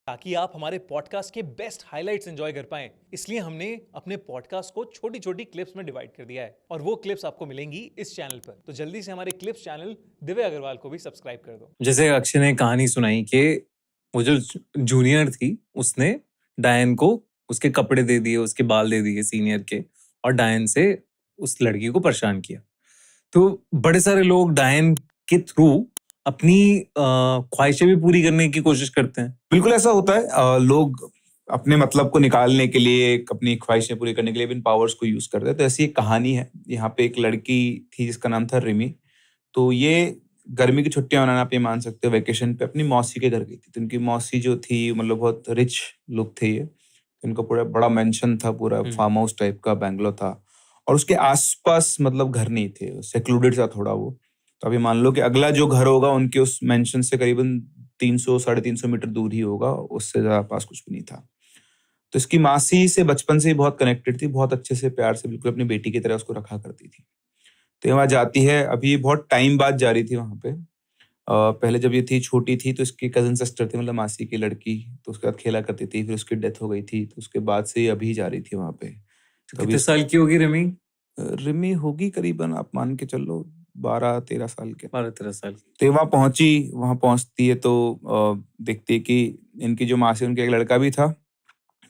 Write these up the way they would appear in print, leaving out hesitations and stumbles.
ताकि आप हमारे पॉडकास्ट के बेस्ट हाइलाइट्स एंजॉय कर पाएं। इसलिए हमने अपने पॉडकास्ट को छोटी छोटी क्लिप्स में डिवाइड कर दिया है और वो क्लिप्स आपको मिलेंगी इस चैनल पर। तो जल्दी से हमारे क्लिप्स चैनल दिव्य अग्रवाल को भी सब्सक्राइब कर दो। जैसे अक्षय ने कहानी सुनाई कि वो जो जूनियर थी उसने डायन को उसके कपड़े दे दिए, उसके बाल दे दिए सीनियर के, और डायन से उस लड़की को परेशान किया। तो बड़े सारे लोग डायन के थ्रू अपनी ख्वाहिशें भी पूरी करने की कोशिश करते हैं। बिल्कुल ऐसा होता है। लोग अपने मतलब को निकालने के लिए, अपनी ख्वाहिशें पूरी करने के लिए इन पावर्स को यूज करते हैं। तो ऐसी एक कहानी है। यहाँ पे एक लड़की थी जिसका नाम था रिमी। तो ये गर्मी की छुट्टियां मनाना आप ये मान सकते हो, वेकेशन पे अपनी मौसी के घर गई थी। तो उनकी मौसी जो थी मतलब बहुत रिच लोग थे ये। इनका पूरा बड़ा मेंशन था, पूरा फार्म हाउस टाइप का बैंगलो था, और उसके आसपास मतलब घर नहीं थे, सेक्लूडेड था थोड़ा वो। तो अभी मान लो कि अगला जो घर होगा उनके उस मेंशन से करीबन 300-350 मीटर दूर ही होगा, उससे ज्यादा पास कुछ भी नहीं था। तो इसकी मासी से बचपन से ही बहुत कनेक्टेड थी, बहुत अच्छे से प्यार से बिल्कुल अपनी बेटी की तरह उसको रखा करती थी। तो ये वहां जाती है, अभी बहुत टाइम बाद जा रही थी वहां पे। पहले जब ये थी छोटी थी तो इसकी कजन सिस्टर थी, मतलब मासी की लड़की, तो उसके साथ खेला करती थी। फिर उसकी डेथ हो गई थी, तो उसके बाद से ये अभी जा रही थी वहां पे। तो कितने साल की होगी रिमी? रिमी होगी करीबन, आप मान के चलो 12-13 साल के। 12-13 साल की। तो वहां पहुंची, वहां पहुंचती है तो देखती है कि इनकी जो माँ से उनका एक लड़का भी था।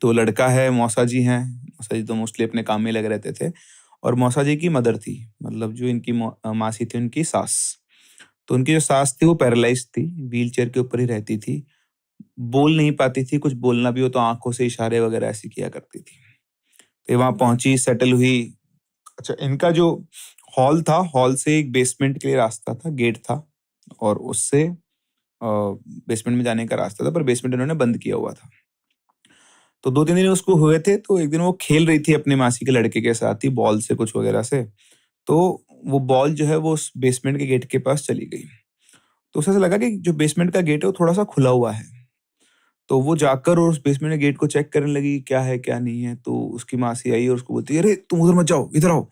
तो लड़का है, मौसा जी हैं। मौसा जी तो मोस्टली अपने काम में लगे रहते थे। और मौसा जी की मदर थी, मतलब जो इनकी मासी थी, उनकी सास। तो उनकी जो सास थी वो पैरालाइज थी, व्हील चेयर के ऊपर ही रहती थी, बोल नहीं पाती थी। कुछ बोलना भी हो तो आंखों से इशारे वगैरह ऐसे किया करती थी। तो वहां पहुंची, सेटल हुई। अच्छा, इनका जो हॉल था, हॉल से एक बेसमेंट के लिए रास्ता था, गेट था, और उससे बेसमेंट में जाने का रास्ता था, पर बेसमेंट इन्होंने बंद किया हुआ था। तो 2-3 दिन उसको हुए थे, तो एक दिन वो खेल रही थी अपने मासी के लड़के के साथ ही, बॉल से कुछ वगैरह से। तो वो बॉल जो है वो उस बेसमेंट के गेट के पास चली गई। तो उसे ऐसा लगा कि जो बेसमेंट का गेट है वो थोड़ा सा खुला हुआ है। तो वो जाकर और उस बेसमेंट के गेट को चेक करने लगी, क्या है क्या नहीं है। तो उसकी मासी आई और उसको बोलती है, अरे तुम उधर मत जाओ, इधर आओ।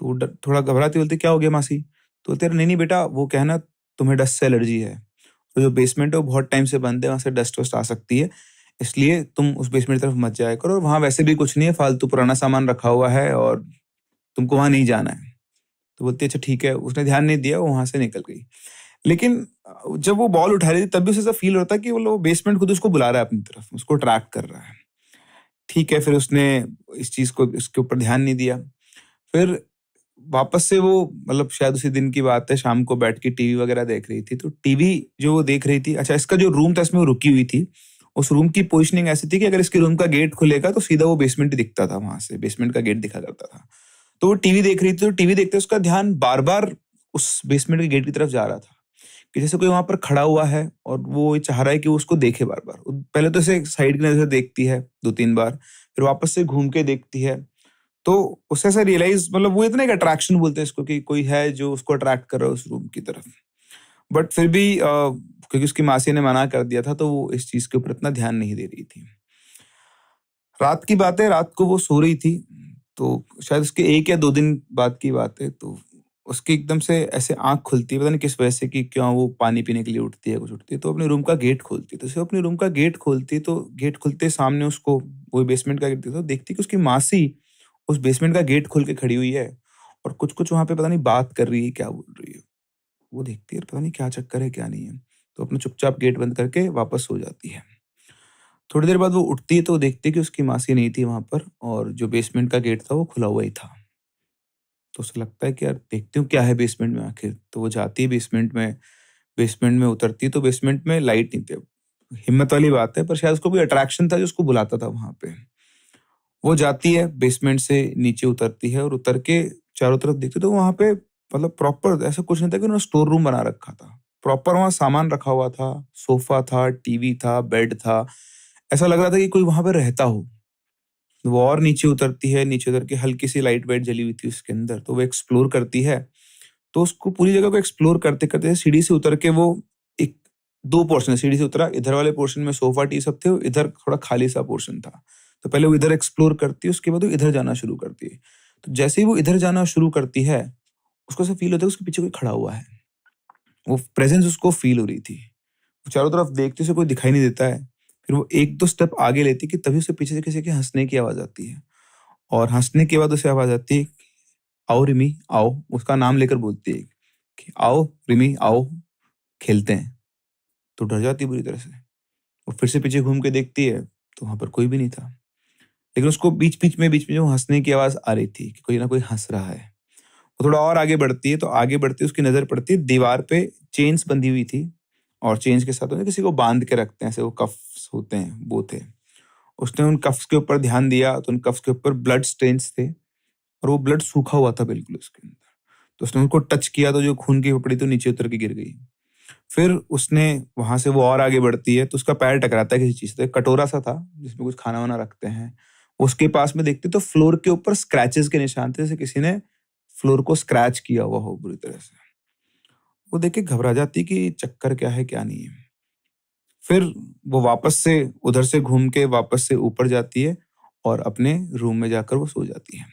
तो वो थोड़ा घबराती बोलती, क्या हो गया मासी? तो बोलते, नहीं नहीं बेटा, वो कहना तुम्हें डस्ट से एलर्जी है। तो जो बेसमेंट है वो बहुत टाइम से बंद है, वहां से डस्ट वस्ट आ सकती है, इसलिए तुम उस बेसमेंट की तरफ मत जाया करो। और वहां वैसे भी कुछ नहीं है, फालतू पुराना सामान रखा हुआ है और तुमको वहां नहीं जाना है। तो बोलती अच्छा ठीक है। उसने ध्यान नहीं दिया, वो वहां से निकल गई। लेकिन जब वो बॉल उठा रही थी तब भी उसे ऐसा फील होता है कि वो बेसमेंट खुद उसको बुला रहा है अपनी तरफ, उसको ट्रैक कर रहा है। ठीक है, फिर उसने इस चीज को, इसके ऊपर ध्यान नहीं दिया। फिर वापस से वो, मतलब शायद उसी दिन की बात है, शाम को बैठ के टीवी वगैरह देख रही थी। तो टीवी जो वो देख रही थी, अच्छा इसका जो रूम था इसमें वो रुकी हुई थी, उस रूम की पोजीशनिंग ऐसी थी कि अगर इसके रूम का गेट खुलेगा तो सीधा वो बेसमेंट ही दिखता था, वहां से बेसमेंट का गेट दिखा करता था। तो वो टीवी देख रही थी, तो टीवी देखते उसका ध्यान बार बार उस बेसमेंट के गेट की तरफ जा रहा था, कि जैसे कोई वहां पर खड़ा हुआ है और वो चाह रहा है कि वो उसको देखे बार बार। पहले तो इसे साइड की नजर से देखती है 2-3 बार, फिर वापस से घूम के देखती है। तो उससे ऐसा रियलाइज, मतलब वो इतना एक अट्रैक्शन बोलते हैं इसको, कि कोई है जो उसको अट्रैक्ट कर रहा है उस रूम की तरफ। बट फिर भी क्योंकि उसकी मासी ने मना कर दिया था, तो वो इस चीज के ऊपर इतना ध्यान नहीं दे रही थी। रात की बात है, रात को वो सो रही थी, तो शायद उसके 1 या 2 दिन बाद की बात है। तो उसकी एकदम से ऐसे आंख खुलती है, पता नहीं किस वजह से, कि क्यों वो पानी पीने के लिए उठती है, कुछ उठती है, तो अपने रूम का गेट खोलती है। तो सिर्फ अपने रूम का गेट खोलती है, तो गेट खुलते सामने उसको वो बेसमेंट का गेट दिखता है। तो देखती है कि उसकी मासी उस बेसमेंट का गेट खोल के खड़ी हुई है और कुछ कुछ वहां पे पता नहीं बात कर रही है, क्या बोल रही है। वो देखती है, पता नहीं क्या चक्कर है क्या नहीं है। तो अपना चुपचाप गेट बंद करके वापस सो जाती है। थोड़ी देर बाद वो उठती है तो वो देखती है कि उसकी मासी नहीं थी वहां पर, और जो बेसमेंट का गेट था वो खुला हुआ ही था। तो उसे लगता है कि यार देखती हूँ क्या है बेसमेंट में आखिर। तो वो जाती है बेसमेंट में, बेसमेंट में उतरती है तो बेसमेंट में लाइट नहीं थी। हिम्मत वाली बात है, पर शायद उसको कोई अट्रैक्शन था जो उसको बुलाता था वहां पे। वो जाती है, बेसमेंट से नीचे उतरती है और उतर के चारों तरफ देखती है, तो वहां पे मतलब प्रॉपर ऐसा कुछ नहीं था कि उन्होंने स्टोर रूम बना रखा था। प्रॉपर वहां सामान रखा हुआ था, सोफा था, टीवी था, बेड था। ऐसा लग रहा था कि कोई वहां पे रहता हो। वो और नीचे उतरती है, नीचे उतर के हल्की सी लाइट वाइट जली हुई थी उसके अंदर, तो वो एक्सप्लोर करती है। तो उसको पूरी जगह को एक्सप्लोर करते करते सीढ़ी से उतर के वो एक 2 पोर्शन सीढ़ी से उतरा। इधर वाले पोर्शन में सोफा टी सब थे, इधर थोड़ा खाली सा पोर्शन था। तो पहले वो इधर एक्सप्लोर करती है, उसके बाद वो इधर जाना शुरू करती है। तो जैसे ही वो इधर जाना शुरू करती है, उसको ऐसा फील होता है उसके पीछे कोई खड़ा हुआ है। वो प्रेजेंस उसको फील हो रही थी। वो चारों तरफ देखते से कोई दिखाई नहीं देता है। फिर वो 1-2 स्टेप आगे लेती कि तभी उसे पीछे से किसी के हँसने की आवाज़ आती है और हँसने के बाद उसे आवाज़ आती है, "आओ रिमी, आओ।" उसका नाम लेकर बोलती है कि, "आओ रिमी, आओ, खेलते हैं।" तो डर जाती है बुरी तरह से। वो फिर से पीछे घूम के देखती है, तो वहाँ पर कोई भी नहीं था। लेकिन उसको बीच-बीच में जो हँसने की आवाज़ आ रही थी कि कोई ना कोई हँस रहा है। वो थोड़ा और आगे बढ़ती है, तो आगे बढ़ते उसकी नज़र पड़ती है दीवार पे चेन्स बंधी हुई थी और चेन्स के साथ किसी को बाँध के रखते हैं, ऐसे वो कफ्स होते हैं, वो थे। उसने उन कफ्स के ऊपर ध्यान दिया, तो उन कफ्स के ऊपर ब्लड स्टेन्स थे और वो ब्लड सूखा हुआ था बिल्कुल उसके अंदर। तो उसने उनको टच किया तो जो खून की पपड़ी थी, वो नीचे उतर के गिर गई। फिर उसने वहाँ से वो और आगे बढ़ती है, तो उसका पैर टकराता है किसी चीज़ से। एक कटोरा-सा था, जिसमें कुछ खाना-वाना रखते हैं। उसके पास में देखती तो फ्लोर के ऊपर स्क्रैचेज़ के निशान थे, जैसे किसी ने फ्लोर को स्क्रैच किया हुआ हो बुरी तरह से। वो देख के घबरा जाती कि चक्कर क्या है, क्या नहीं है। फिर वो वापस से उधर से घूम के वापस से ऊपर जाती है और अपने रूम में जाकर वो सो जाती है।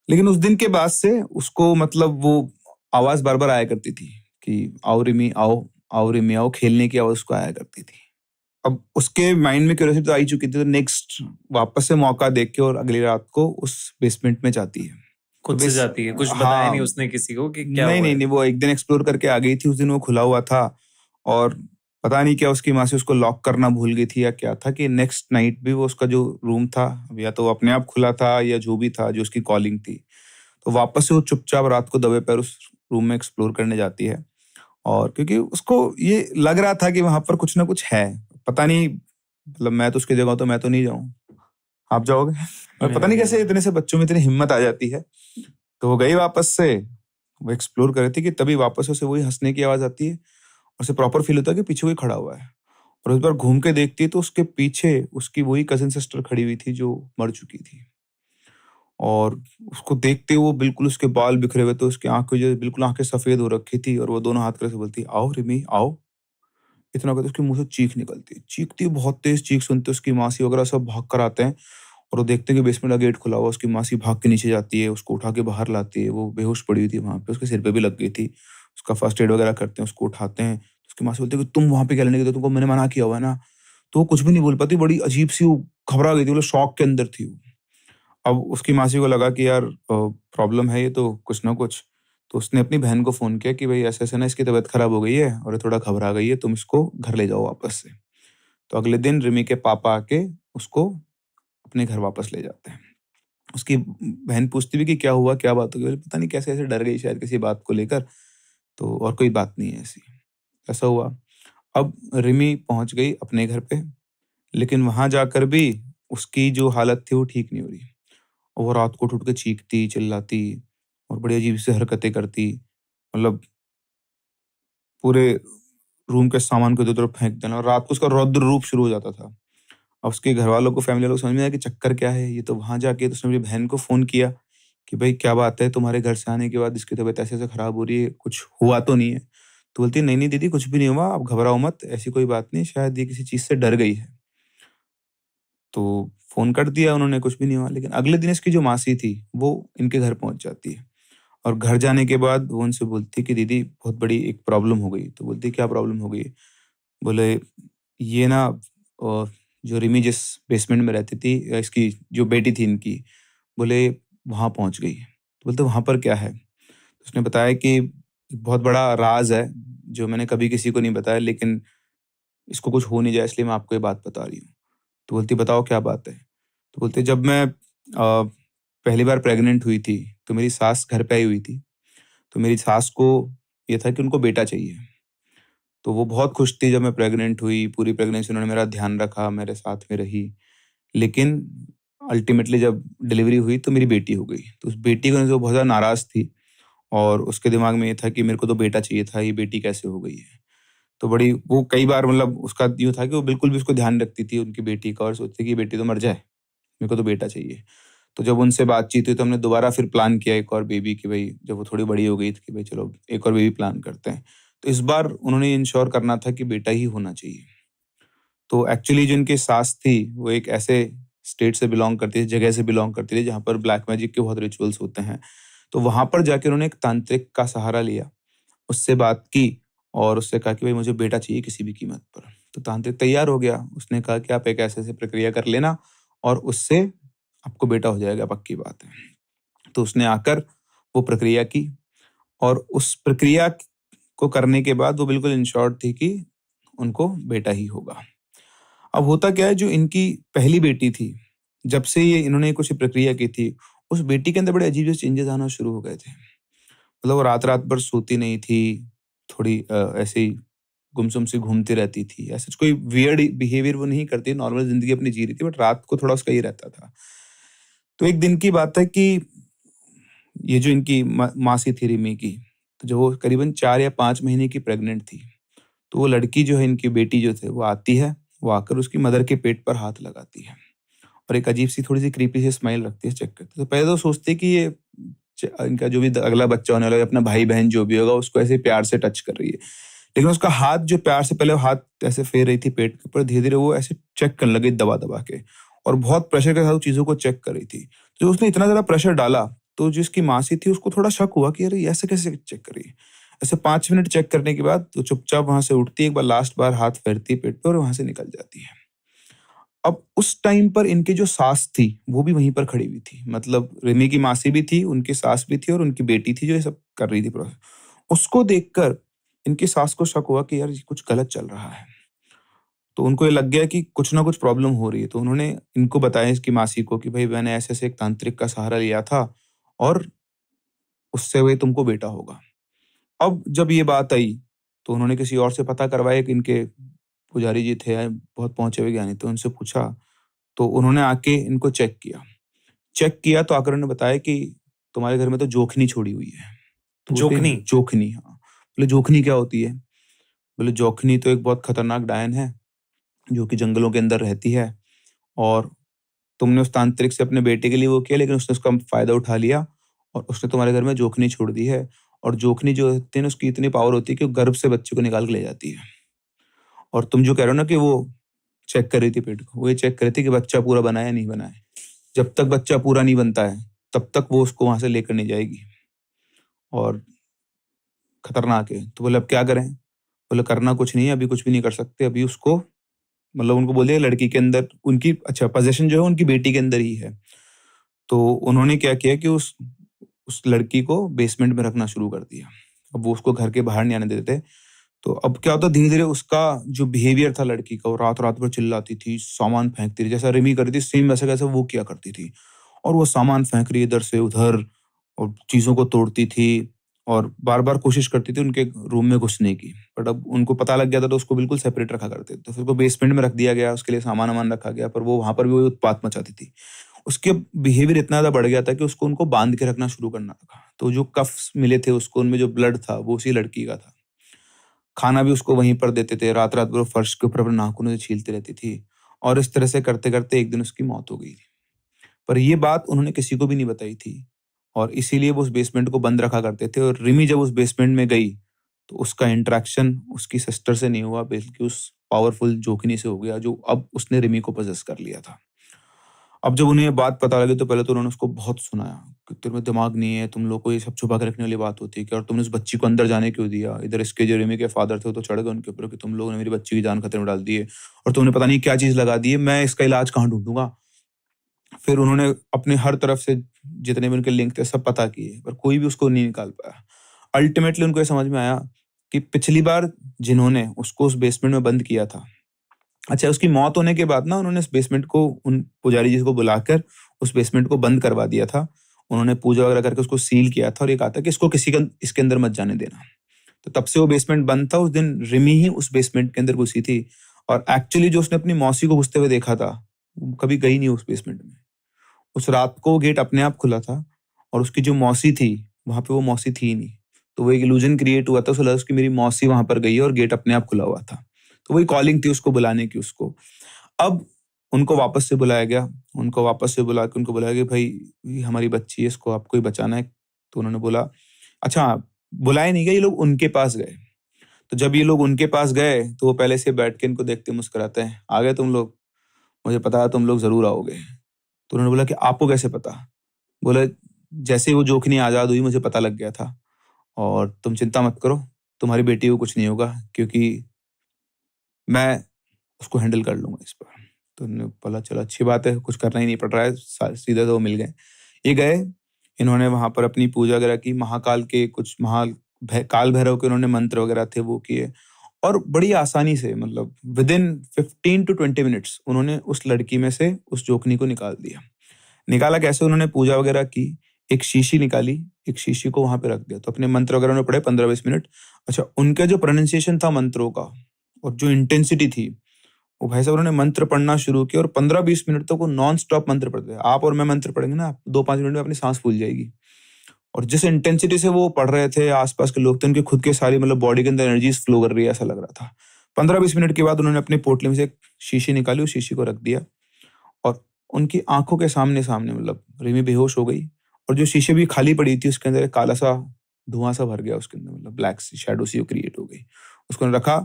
लेकिन उस दिन के बाद से उसको मतलब वो आवाज़ बार-बार आया करती थी कि आओ रिमी आओ रिमी आओ, खेलने की आवाज़ उसको आया करती थी। अब उसके माइंड में क्यूरियोसिटी तो आ ही चुकी थी, तो नेक्स्ट वापस से मौका देख के और अगली रात को उस बेसमेंट में जाती है। तो खुद से जाती है, कुछ बताया नहीं हाँ, उसने किसी को कि क्या नहीं, हुआ नहीं, है? नहीं, वो एक दिन एक्सप्लोर करके आ गई थी, उस दिन वो खुला हुआ था और पता नहीं क्या उसकी माँ से उसको लॉक करना भूल गई थी या क्या था कि नेक्स्ट नाइट भी वो उसका जो रूम था, या तो वो अपने आप खुला था या जो भी था, जो उसकी कॉलिंग थी। तो वापस से वो चुपचाप रात को दबे पैर उस रूम में एक्सप्लोर करने जाती है और क्योंकि उसको ये लग रहा था कि वहाँ पर कुछ ना कुछ है। पता नहीं, मतलब मैं तो उसकी जगह हूँ तो मैं तो नहीं जाऊँ। आप जाओगे? और नहीं, पता नहीं नहीं, कैसे नहीं। इतने से बच्चों में इतनी हिम्मत आ जाती है। तो वो गई वापस से, वो एक्सप्लोर कर रही थी कि तभी वापस से उसे वही हँसने की आवाज़ आती है। उसे प्रॉपर फ़ील होता है कि पीछे कोई खड़ा हुआ है और इस बार घूम के देखती है तो उसके पीछे उसकी वही कज़िन सिस्टर खड़ी हुई थी जो मर चुकी थी। और उसको देखते ही वो बिल्कुल उसके बाल बिखरे हुए थे, उसकी आँखें जो बिल्कुल आँखें सफ़ेद हो रखी थी और वो दोनों हाथ करके बोलती, "आओ रिमी आओ।" इतना कहते उसके मुँह से चीख निकलती है। चीखती है, बहुत तेज़ चीख सुनते उसकी मासी वगैरह सब भाग कर आते हैं और वो देखते हैं कि बेसमेंट का गेट खुला हुआ है। उसकी मासी भाग के नीचे जाती है, उसको उठा के बाहर लाती है। वो बेहोश पड़ी हुई थी वहाँ पे, उसके सिर पे भी लग गई थी। उसका फर्स्ट एड वगैरह करते हैं, उसको उठाते हैं। उसकी मासी बोलती है कि तुम वहाँ पे क्या लेने गए थे? तुमको मैंने मना किया हुआ है ना। तो वो कुछ भी नहीं बोल पाती, बड़ी अजीब-सी वो घबरा गई थी, मतलब शॉक के अंदर थी वो। अब उसकी मासी को लगा कि यार प्रॉब्लम है ये तो कुछ ना कुछ। तो उसने अपनी बहन को फ़ोन किया कि भई ऐसे-ऐसे ना इसकी तबीयत ख़राब हो गई है और ये थोड़ा घबरा गई है, तुम इसको घर ले जाओ वापस से। तो अगले दिन रिमी के पापा आके उसको अपने घर वापस ले जाते हैं। उसकी बहन पूछती भी कि क्या हुआ? क्या बात हो गई? बोले पता नहीं कैसे ऐसे डर गई शायद किसी बात को लेकर, तो और कोई बात नहीं है ऐसी। ऐसा हुआ। अब रिमी पहुँच गई अपने घर पे, लेकिन वहाँ जाकर भी उसकी जो हालत थी वो ठीक नहीं हो रही। और वो रात को उठ-उठ के चीखती, चिल्लाती और बड़ी अजीब सी हरकतें करती। मतलब पूरे रूम के सामान को इधर-उधर फेंक देना और रात को उसका रौद्र रूप शुरू हो जाता था। अब उसके घरवालों को, फैमिली वालों को समझ में नहीं आया कि चक्कर क्या है? ये तो वहाँ जाके तो उसने मेरी बहन को फ़ोन किया कि भई क्या बात है? तुम्हारे घर से आने के बाद इसकी तबीयत ऐसे-ऐसे खराब हो रही है, कुछ हुआ तो नहीं है? तो बोलती है, "नहीं-नहीं दीदी कुछ भी नहीं हुआ, आप घबराओ मत, ऐसी कोई बात नहीं, शायद ये किसी चीज़ से डर गई है।" तो फ़ोन कर दिया उन्होंने, कुछ भी नहीं हुआ। लेकिन अगले दिन इसकी जो मासी थी, वो इनके घर पहुँच जाती है और घर जाने के बाद वो उनसे बोलती है कि दीदी बहुत बड़ी एक प्रॉब्लम हो गई। तो बोलती है, "क्या प्रॉब्लम हो गई?" बोले, "ये ना जो रिमी जिस बेसमेंट में रहती थी, इसकी जो बेटी थी इनकी, बोले वहाँ पहुँच गई।" तो बोलते, "वहाँ पर क्या है?" तो उसने बताया कि एक बहुत बड़ा राज़ है, जो मैंने कभी किसी को नहीं बताया, लेकिन इसको कुछ हो नहीं जाए इसलिए मैं आपको ये बात बता रही हूँ। तो बोलती, "बताओ क्या बात है?" तो बोलते, "जब मैं पहली बार प्रेग्नेंट हुई थी, तो मेरी सास घर पे आई हुई थी। तो मेरी सास को ये था कि उनको बेटा चाहिए। तो वो बहुत खुश थी जब मैं प्रेग्नेंट हुई, पूरी प्रेगनेंसी उन्होंने मेरा ध्यान रखा, मेरे साथ में रही। लेकिन अल्टीमेटली जब डिलीवरी हुई तो मेरी बेटी हो गई। तो उस बेटी को वजह से वो बहुत ज़्यादा नाराज़ थी और उसके दिमाग में ये था कि मेरे को तो बेटा चाहिए था, ये बेटी कैसे हो गई है? तो बड़ी वो कई बार, मतलब उसका यूँ था कि वो बिल्कुल भी उसको ध्यान रखती थी उनकी बेटी का और सोचती कि ये बेटी तो मर जाए, मेरे को तो बेटा चाहिए। तो जब उनसे बातचीत हुई तो हमने दोबारा फिर प्लान किया एक और बेबी की, भई जब वो थोड़ी बड़ी हो गई थी कि भई चलो एक और बेबी प्लान करते हैं। तो इस बार उन्होंने इंश्योर करना था कि बेटा ही होना चाहिए। तो एक्चुअली जो इनकी सास थी, वो एक ऐसे स्टेट से बिलॉन्ग करती थी, जगह से बिलॉन्ग करती थी जहाँ पर ब्लैक मैजिक के बहुत रिचुअल्स होते हैं। तो वहाँ पर जाके उन्होंने एक तांत्रिक का सहारा लिया, उससे बात की और उससे कहा कि भई मुझे बेटा चाहिए किसी भी कीमत पर। तो तांत्रिक तैयार हो गया, उसने कहा कि आप एक ऐसे प्रक्रिया कर लेना और उससे आपको बेटा हो जाएगा, पक्की बात है। तो उसने आकर वो प्रक्रिया की और उस प्रक्रिया को करने के बाद वो बिल्कुल इंश्योर्ड थी कि उनको बेटा ही होगा। अब होता क्या है, जो इनकी पहली बेटी थी, जब से ये इन्होंने कुछ प्रक्रिया की थी, उस बेटी के अंदर बड़े अजीब से चेंजेस आना शुरू हो गए थे। मतलब वो रात-रात भर सोती नहीं थी, थोड़ी ऐसे ही गुमसुम सी घूमती रहती थी। ऐसा कोई वियर्ड बिहेवियर वो नहीं करती, नॉर्मल ज़िंदगी अपनी जी रही थी, बट रात को थोड़ा उसका ये रहता था। तो एक दिन की बात है कि ये जो इनकी मासी थी रिमी की, तो जब वो करीबन 4 या 5 महीने की प्रेग्नेंट थी, तो वो लड़की जो है, इनकी बेटी जो थे, वो आती है, वो आकर उसकी मदर के पेट पर हाथ लगाती है और एक अजीब सी थोड़ी-सी क्रीपी सी स्माइल रखती है, चेक करती है। तो पहले तो सोचते हैं कि ये इनका जो भी अगला बच्चा होने वाला है, अपना भाई-बहन जो भी होगा, उसको ऐसे प्यार से टच कर रही है। लेकिन उसका हाथ जो प्यार से पहले हाथ ऐसे फेर रही थी पेट के ऊपर, धीरे-धीरे वो ऐसे चेक करने लगी दबा-दबा के और बहुत प्रेशर के साथ चीज़ों को चेक कर रही थी। तो उसने इतना ज़्यादा प्रेशर डाला, तो जिसकी मासी थी उसको थोड़ा शक हुआ कि अरे ये ऐसे कैसे चेक कर रही है? ऐसे 5 मिनट चेक करने के बाद वो चुपचाप वहाँ से उठती है, एक बार लास्ट बार हाथ फेरती है पेट पे और वहाँ से निकल जाती है। अब उस टाइम पर इनकी जो सास थी, वो भी वहीं पर खड़ी हुई थी। मतलब रिमी की मासी भी थी, उनकी सास भी थी और उनकी बेटी थी जो ये सब कर रही थी प्रोसेस। उसको देखकर इनकी सास को शक हुआ कि यार ये कुछ गलत चल रहा है। तो उनको ये लग गया कि कुछ ना कुछ प्रॉब्लम हो रही है। तो उन्होंने इनको बताया, इसकी मासी को, कि भाई मैंने ऐसे-ऐसे एक तांत्रिक का सहारा लिया था और उससे वही तुमको बेटा होगा। अब जब ये बात आई, तो उन्होंने किसी और से पता करवाया कि इनके पुजारी जी थे, बहुत पहुँचे हुए ज्ञानी, तो उनसे पूछा, तो उन्होंने आके इनको चेक किया। चेक किया तो आकर उन्होंने बताया कि तुम्हारे घर में तो जोखनी छोड़ी हुई है। तो बोलते जोखनी? जोखनी, हाँ। बोले जोखनी क्या होती है? बोले जोखनी तो एक बहुत खतरनाक डायन है, जो कि जंगलों के अंदर रहती है और तुमने उस तांत्रिक से अपने बेटे के लिए वो किया, लेकिन उसने उसका फ़ायदा उठा लिया और उसने तुम्हारे घर में जोखनी छोड़ दी है। और जोखनी जो होती है ना, उसकी इतनी पावर होती है कि वो गर्भ से बच्चे को निकाल के ले जाती है। और तुम जो कह रहे हो ना कि वो चेक कर रही थी पेट को, वो ये चेक कर रही थी कि बच्चा पूरा बना है या नहीं बना है। जब तक बच्चा पूरा नहीं बनता है, तब तक वो उसको वहाँ से लेकर नहीं जाएगी और खतरनाक है। तो बोले अब क्या करें? बोले करना कुछ नहीं है, अभी कुछ भी नहीं कर सकते। अभी उसको, मतलब उनको बोलिए लड़की के अंदर उनकी, अच्छा, पोज़ीशन जो है उनकी बेटी के अंदर ही है। तो उन्होंने क्या किया कि उस लड़की को बेसमेंट में रखना शुरू कर दिया। अब वो उसको घर के बाहर नहीं आने देते थे। तो अब क्या होता, धीरे-धीरे उसका जो बिहेवियर था लड़की का, वो रात-रात भर चिल्लाती थी, सामान फेंकती थी। जैसा रिमी करती थी सेम वैसा-वैसा वो किया करती थी। और वो सामान फेंक रही है इधर से उधर और चीज़ों को तोड़ती थी और बार-बार कोशिश करती थी उनके रूम में घुसने की। बट अब उनको पता लग गया था तो उसको बिल्कुल सेपरेट रखा करते थे। तो फिर उसको बेसमेंट में रख दिया गया, उसके लिए सामान-वामान रखा गया, पर वो वहाँ पर भी वही उत्पात मचाती थी। उसके बिहेवियर इतना ज़्यादा बढ़ गया था कि उसको उनको बाँध के रखना शुरू करना था। तो जो कफ्स मिले थे उसको, उनमें जो ब्लड था वो उसी लड़की का था। खाना भी उसको वहीं पर देते थे, रात-रात भर वो फर्श के ऊपर अपने नाखूनों से छीलती रहती थी और इस तरह से करते-करते एक दिन उसकी मौत हो गई थी। पर ये बात उन्होंने किसी को भी नहीं बताई थी और इसीलिए वो उस बेसमेंट को बंद रखा करते थे और रिमी जब उस बेसमेंट में गई, तो उसका इंटरेक्शन उसकी सिस्टर से नहीं हुआ, बल्कि उस पावरफुल जोकिनी से हो गया, जो अब उसने रिमी को पॉसेस कर लिया था। अब जब उन्हें ये बात पता लगी तो पहले तो उन्होंने उसको बहुत सुनाया कि तेरे में दिमाग नहीं है, तुम लोग को ये सब छुपा के रखने वाली बात होती है क्या? और तुमने उस बच्ची को अंदर जाने क्यों दिया? इधर इसके जो रिमी के फादर थे वो तो चढ़ गए उनके ऊपर कि तुम लोगों ने मेरी बच्ची की जान खतरे में डाल दी है और तुमने पता नहीं क्या चीज़ लगा दी है, मैं इसका इलाज कहाँ ढूँढूँगा? फिर उन्होंने अपने हर तरफ से जितने भी उनके लिंक थे सब पता किए, पर कोई भी उसको नहीं निकाल पाया। अल्टीमेटली उनको ये समझ में आया कि पिछली बार जिन्होंने उसको उस बेसमेंट में बंद किया था, अच्छा, उसकी मौत होने के बाद ना उन्होंने इस बेसमेंट को, उन पुजारी जी को बुलाकर उस बेसमेंट को बंद करवा दिया था। उन्होंने पूजा वगैरह करके उसको सील किया था और ये कहा था कि इसको किसी का इसके अंदर मत जाने देना। तो तब से वो बेसमेंट बंद था। उस दिन रिमी ही उस बेसमेंट के अंदर घुसी थी और एक्चुअली जो उसने अपनी मौसी को घुसते हुए देखा था, वो कभी गई नहीं उस बेसमेंट में। उस रात को वो गेट अपने आप खुला था और उसकी जो मौसी थी, वहाँ पे वो मौसी थी ही नहीं। तो वो एक इल्यूजन क्रिएट हुआ था, उसे लगा कि मेरी मौसी वहाँ पर गई है और गेट अपने आप खुला हुआ था। तो वही कॉलिंग थी उसको बुलाने की उसको। अब उनको वापस से बुलाया गया, उनको वापस से बुला के उनको बोला कि भाई ये हमारी बच्ची है, इसको आपको ही बचाना है। तो उन्होंने बोला, अच्छा, बुलाया नहीं गया, ये लोग उनके पास गए। तो जब ये लोग उनके पास गए तो वो पहले से बैठ के इनको देखते मुस्कुराते हैं, आ गए तुम लोग, मुझे पता है तुम लोग जरूर आओगे। तो उन्होंने बोला कि आपको कैसे पता? बोले, जैसे ही वो जोखनी आजाद हुई मुझे पता लग गया था और तुम चिंता मत करो, तुम्हारी बेटी को कुछ नहीं होगा, क्योंकि मैं उसको हैंडल कर लूंगा इस बार। तो उन्होंने बोला चलो अच्छी बात है, कुछ करना ही नहीं पड़ रहा है, सीधे तो वो मिल गए। ये गए, इन्होंने वहां पर अपनी पूजा वगैरह की, महाकाल के कुछ काल भैरव के उन्होंने मंत्र वगैरह थे वो किए, और बड़ी आसानी से मतलब विदिन 15 to 20 मिनट्स उन्होंने उस लड़की में से उस जोखनी को निकाल दिया। निकाला कैसे? उन्होंने पूजा वगैरह की, एक शीशी निकाली, एक शीशी को वहां पे रख दिया, तो अपने मंत्र वगैरह उन्होंने पढ़े 15-20 मिनट। अच्छा, उनका जो प्रोनाउंसिएशन था मंत्रों का और जो इंटेंसिटी थी, वो भाई साहब उन्होंने मंत्र पढ़ना शुरू किया और 15-20 मिनट तक वो नॉन स्टॉप मंत्र पढ़ते। आप और मैं मंत्र पढ़ेंगे ना, 2-5 मिनट में अपनी सांस फूल जाएगी। और जिस इंटेंसिटी से वो पढ़ रहे थे, आसपास के लोग थे, उनके खुद के सारी मतलब बॉडी के अंदर एनर्जीज फ्लो कर रही है, ऐसा लग रहा था। 15-20 मिनट के बाद उन्होंने अपने पोटली में से एक शीशी निकाली, उस शीशी को रख दिया और उनकी आंखों के सामने सामने मतलब रिमी बेहोश हो गई, और जो शीशी भी खाली पड़ी थी उसके अंदर एक काला सा धुआं सा भर गया, उसके अंदर मतलब ब्लैक सी शैडो सी क्रिएट हो गई। उसको रखा,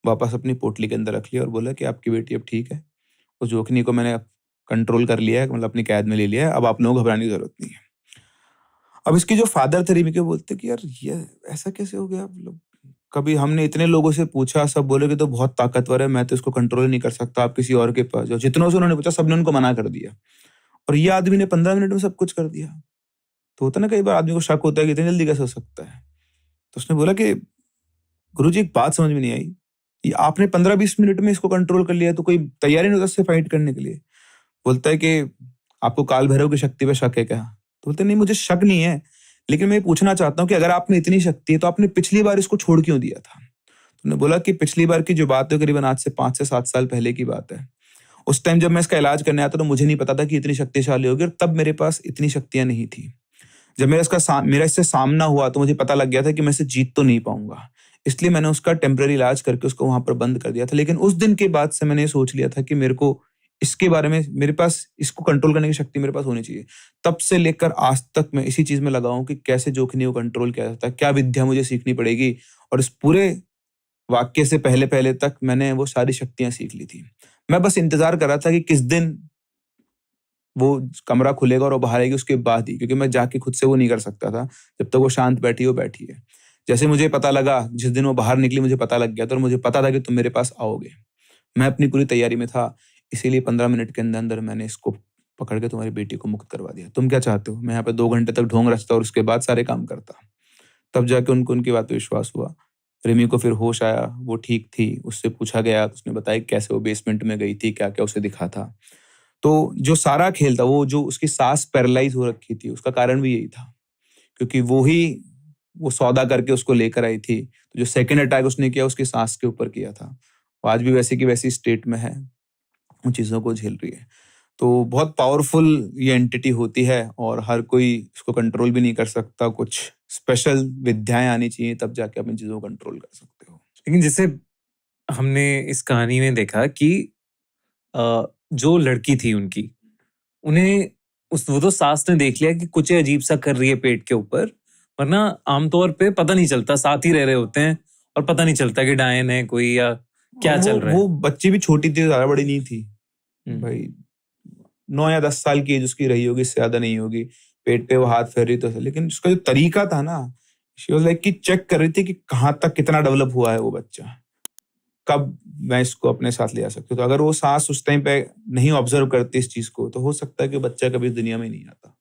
वापस अपनी पोटली के अंदर रख लिया और बोला कि आपकी बेटी अब ठीक है, उस जोखनी को मैंने कंट्रोल कर लिया है, मतलब अपनी कैद में ले लिया है, अब आप लोगों को घबराने की जरूरत नहीं है। अब इसके जो फादर थे रिमी के, बोलते कि यार ये ऐसा कैसे हो गया, मतलब कभी हमने इतने लोगों से पूछा, सब बोले कि तो बहुत ताकतवर है, मैं तो इसको कंट्रोल नहीं कर सकता, आप किसी और के पास जाओ। जितनों से उन्होंने पूछा सबने उनको मना कर दिया, और ये आदमी ने 15 मिनट में सब कुछ कर दिया। तो होता ना कई बार आदमी को शक होता है कि इतनी जल्दी कैसे हो सकता है। तो उसने बोला कि गुरुजी एक बात समझ में नहीं आई, ये आपने 15-20 मिनट में इसको कंट्रोल कर लिया, तो कोई तैयारी नहीं होता इससे फाइट करने के लिए। बोलता है कि आपको काल भैरव की शक्ति पे शक है क्या? तो बोलते नहीं, मुझे शक नहीं है, लेकिन मैं ये पूछना चाहता हूँ कि अगर आप में इतनी शक्ति है तो आपने पिछली बार इसको छोड़ क्यों दिया था? तो उन्होंने बोला कि पिछली बार की जो बात है करीबन आज से 5 से 7 साल पहले की बात है। उस टाइम जब मैं इसका इलाज करने आता तो मुझे नहीं पता था कि इतनी शक्तिशाली होगी, और तब मेरे पास इतनी शक्तियां नहीं थी। जब मेरा इससे सामना हुआ तो मुझे पता लग गया था कि मैं इसे जीत तो नहीं पाऊंगा, इसलिए मैंने उसका टेम्पररी इलाज करके उसको वहां पर बंद कर दिया था। लेकिन उस दिन के बाद से मैंने ये सोच लिया था कि मेरे को इसके बारे में, मेरे पास इसको कंट्रोल करने की शक्ति मेरे पास होनी चाहिए। तब से लेकर आज तक मैं इसी चीज में लगा हूं कि कैसे जोखनी को कंट्रोल किया जाता है, क्या विद्या मुझे सीखनी पड़ेगी, और इस पूरे वाक्य से पहले पहले तक मैंने वो सारी शक्तियां सीख ली थी। मैं बस इंतजार कर रहा था कि किस दिन वो कमरा खुलेगा और वो बाहर आएगी, उसके बाद ही, क्योंकि मैं जाके खुद से वो नहीं कर सकता था। जब तक वो शांत बैठी वो बैठी है। जैसे मुझे पता लगा, जिस दिन वो बाहर निकली मुझे पता लग गया था, और मुझे पता था कि तुम मेरे पास आओगे। मैं अपनी पूरी तैयारी में था, इसीलिए 15 मिनट के अंदर अंदर मैंने इसको पकड़ के तुम्हारी बेटी को मुक्त करवा दिया। तुम क्या चाहते हो? मैं यहाँ पे 2 घंटे तक ढोंग रचता और उसके बाद सारे काम करता। तब जाके उनको उनकी बात पे विश्वास हुआ। रिमी को फिर होश आया, वो ठीक थी, उससे पूछा गया तो उसने बताया कैसे वो बेसमेंट में गई थी, क्या क्या उसे दिखा था। तो जो सारा खेल था, वो जो उसकी सांस पैरालाइज हो रखी थी, उसका कारण भी यही था, क्योंकि वो सौदा करके उसको लेकर आई थी। तो जो सेकंड अटैक उसने किया उसकी सांस के ऊपर किया था। वो आज भी वैसी की वैसी स्टेट में है, उन चीजों को झेल रही है। तो बहुत पावरफुल ये एंटिटी होती है, और हर कोई इसको कंट्रोल भी नहीं कर सकता। कुछ स्पेशल विद्याएं आनी चाहिए, तब जाके आप इन चीजों को कंट्रोल कर सकते हो। लेकिन जैसे हमने इस कहानी में देखा कि जो लड़की थी उनकी, उन्हें वो तो सास ने देख लिया कि कुछ अजीब सा कर रही है पेट के ऊपर, वरना आमतौर पे पता नहीं चलता, साथ ही रह रहे होते हैं और पता नहीं चलता कि डायन है कोई या क्या चल रहा है। वो बच्ची भी छोटी थी, ज्यादा बड़ी नहीं थी भाई, 9 या 10 साल की एज उसकी रही होगी, इससे ज्यादा नहीं होगी। पेट पे वो हाथ फेर रही तो, लेकिन उसका जो तरीका था ना, शी वाज लाइक कि चेक कर रही थी कि कहाँ तक कितना डेवलप हुआ है वो बच्चा, कब मैं इसको अपने साथ ले आ सकती हूँ। तो अगर वो सास उस टाइम पे नहीं ऑब्जर्व करती इस चीज को, तो हो सकता है कि बच्चा कभी इस दुनिया में नहीं आता।